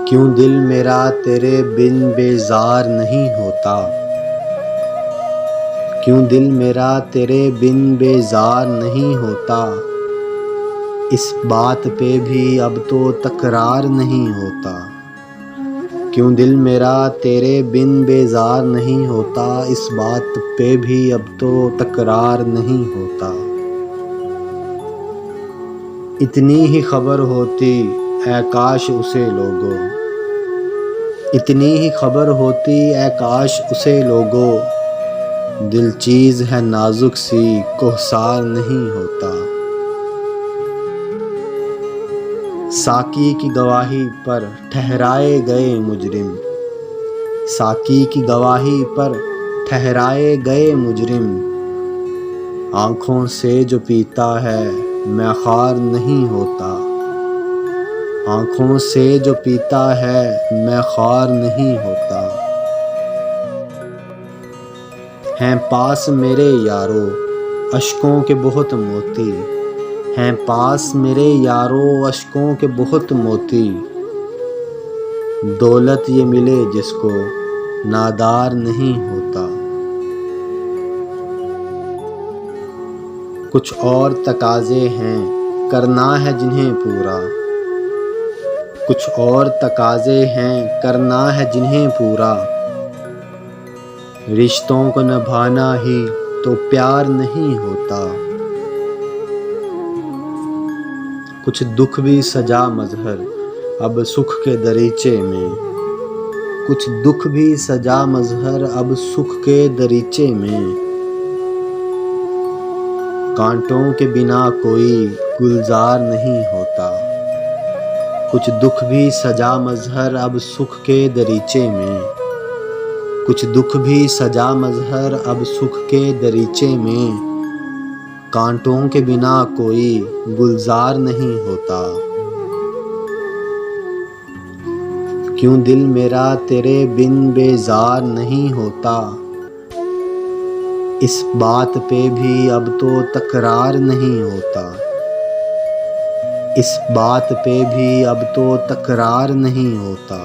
क्यों दिल मेरा तेरे बिन बेजार नहीं होता। क्यों दिल मेरा तेरे बिन बेजार नहीं होता। इस बात पे भी अब तो तकरार नहीं होता। क्यों दिल मेरा तेरे बिन बेजार नहीं होता। इस बात पे भी अब तो तकरार नहीं होता। इतनी ही खबर होती ऐ काश उसे लोगों। इतनी ही खबर होती ऐ काश उसे लोगों। दिल चीज़ है नाजुक सी कोहसार नहीं होता। साकी की गवाही पर ठहराए गए मुजरिम। साकी की गवाही पर ठहराए गए मुजरिम। आँखों से जो पीता है मैं ख़ार नहीं होता। आँखों से जो पीता है मैं ख़ार नहीं होता। हैं पास मेरे यारो अश्कों के बहुत मोती। हैं पास मेरे यारो अश्कों के बहुत मोती। दौलत ये मिले जिसको नादार नहीं होता। कुछ और तकाज़े हैं करना है जिन्हें पूरा। कुछ और तकाज़े हैं करना है जिन्हें पूरा। रिश्तों को निभाना ही तो प्यार नहीं होता। कुछ दुख भी सजा मज़हर अब सुख के दरीचे में। कुछ दुख भी सजा मज़हर अब सुख के दरीचे में। कांटों के बिना कोई गुलजार नहीं होता। कुछ दुख भी सजा मज़हर अब सुख के दरीचे में। कुछ दुख भी सजा मज़हर अब सुख के दरीचे में। कांटों के बिना कोई गुलजार नहीं होता। क्यों दिल मेरा तेरे बिन बेजार नहीं होता। इस बात पे भी अब तो तकरार नहीं होता। इस बात पे भी अब तो तकरार नहीं होता।